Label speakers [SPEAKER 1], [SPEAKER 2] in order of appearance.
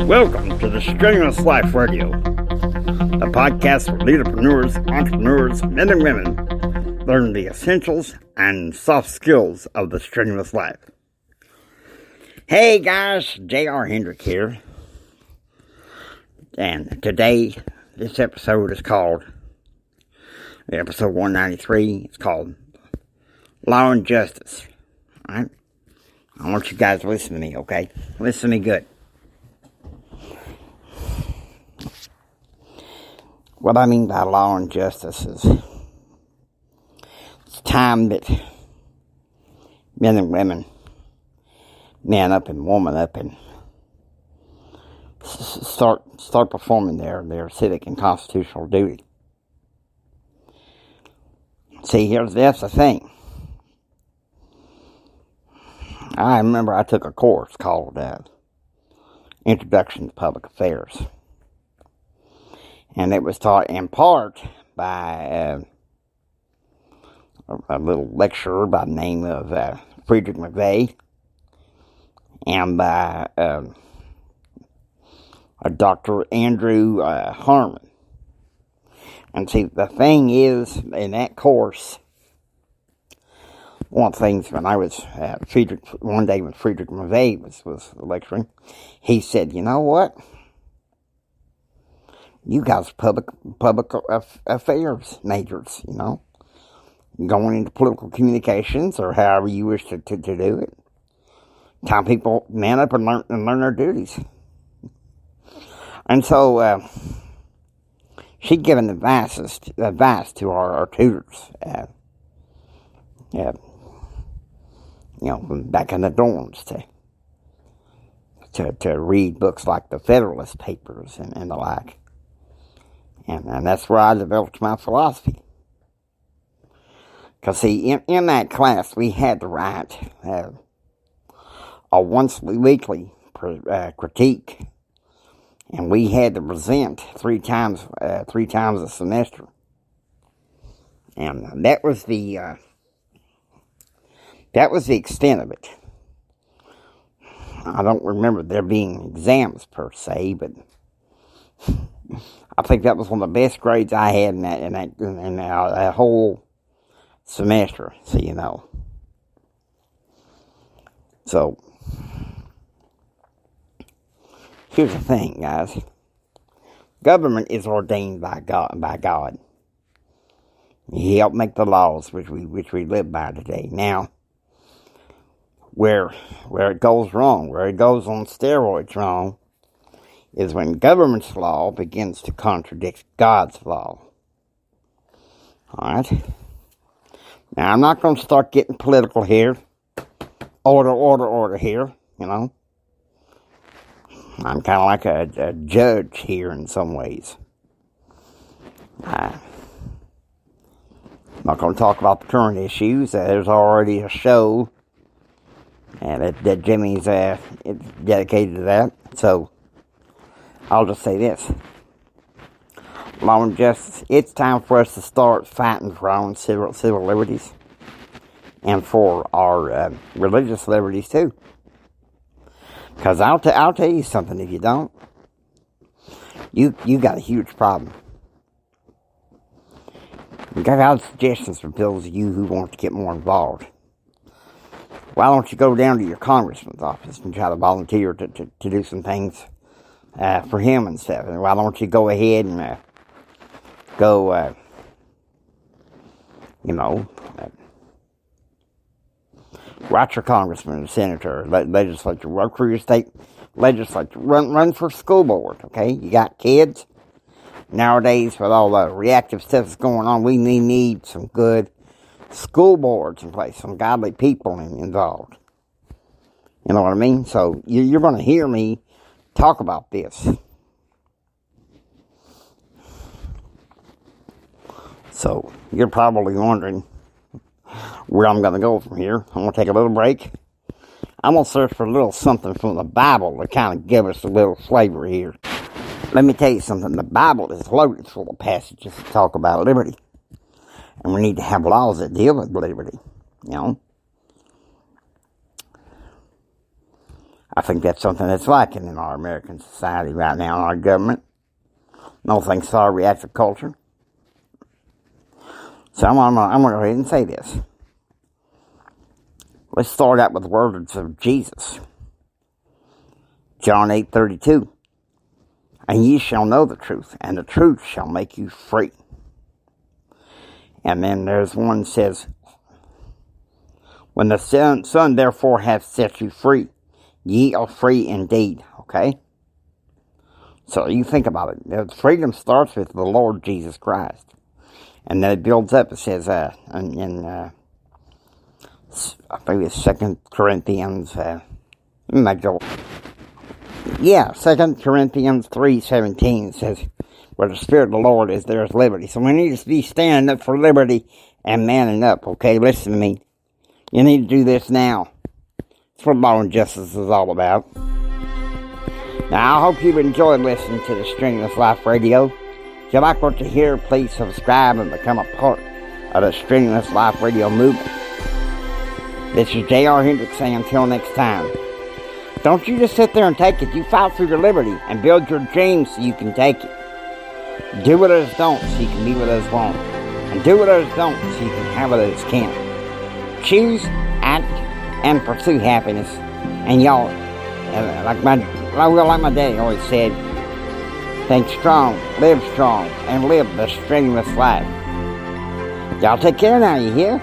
[SPEAKER 1] Welcome to the Strenuous Life Radio, a podcast for leaderpreneurs, entrepreneurs, men and women learn the essentials and soft skills of the strenuous life. Hey guys, J.R. Hendrick here, and today this episode is called, episode 193, it's called Law and Justice. Alright? I want you guys to listen to me, okay? Listen to me good. What I mean by law and justice is it's time that men and women, man up and woman up, and start performing their civic and constitutional duty. See, that's the thing. I remember I took a course called Introduction to Public Affairs. And it was taught in part by a little lecturer by the name of Frederick McVeigh, and by a Dr. Andrew Harmon. And see, the thing is, in that course, one of the things when I was one day when Frederick McVeigh was lecturing, he said, "You know what? You guys are public affairs majors, you know, going into political communications or however you wish to do it. Time people man up and learn their duties." And so she'd given advice to our tutors, back in the dorms to read books like the Federalist Papers and the like. And that's where I developed my philosophy. Because, see, in that class, we had to write a once-weekly critique. And we had to present three times a semester. And that was the extent of it. I don't remember there being exams per se, but I think that was one of the best grades I had in that whole semester, so you know. So, here's the thing, guys. Government is ordained by God. He helped make the laws which we live by today. Now, where it goes wrong, where it goes on steroids wrong, is when government's law begins to contradict God's law. Alright? Now, I'm not going to start getting political here. Order here, you know. I'm kind of like a judge here in some ways. I'm not going to talk about the current issues. There's already a show that Jimmy's dedicated to that. So, I'll just say this. Law and justice, it's time for us to start fighting for our own civil liberties. And for our religious liberties, too. Because I'll tell you something, if you don't, you got a huge problem. I've got suggestions for those of you who want to get more involved. Why don't you go down to your congressman's office and try to volunteer to do some things for him and stuff? And why don't you go ahead and go, write your congressman or senator, legislature, work for your state legislature, run for school board, okay? You got kids. Nowadays, with all the reactive stuff that's going on, we need some good school boards in place, some godly people involved. You know what I mean? So, you're going to hear me talk about this. So, you're probably wondering where I'm going to go from here. I'm going to take a little break. I'm going to search for a little something from the Bible to kind of give us a little flavor here. Let me tell you something. The Bible is loaded full of passages that talk about liberty. And we need to have laws that deal with liberty, you know. I think that's something that's lacking in our American society right now, in our government. No thanks to our reactive culture. So I'm going to go ahead and say this. Let's start out with the words of Jesus. John 8:32. And ye shall know the truth, and the truth shall make you free. And then there's one that says, when the Son therefore hath set you free, ye are free indeed. Okay? So you think about it. The freedom starts with the Lord Jesus Christ. And then it builds up. It says I think it's 2 Corinthians, 2 Corinthians 3:17 says, where the Spirit of the Lord is, there is liberty. So we need to be standing up for liberty and manning up, okay? Listen to me. You need to do this now. That's what law and justice is all about. Now, I hope you've enjoyed listening to the Strenuous Life Radio. If you like what you hear, please subscribe and become a part of the Strenuous Life Radio movement. This is J.R. Hendricks saying until next time. Don't you just sit there and take it. You fight for your liberty and build your dreams so you can take it. Do what others don't so you can be what others won't. And do what others don't so you can have what others can't. Choose, act, and pursue happiness. And y'all, like my daddy always said, think strong, and live the strenuous life. Y'all take care now, you hear?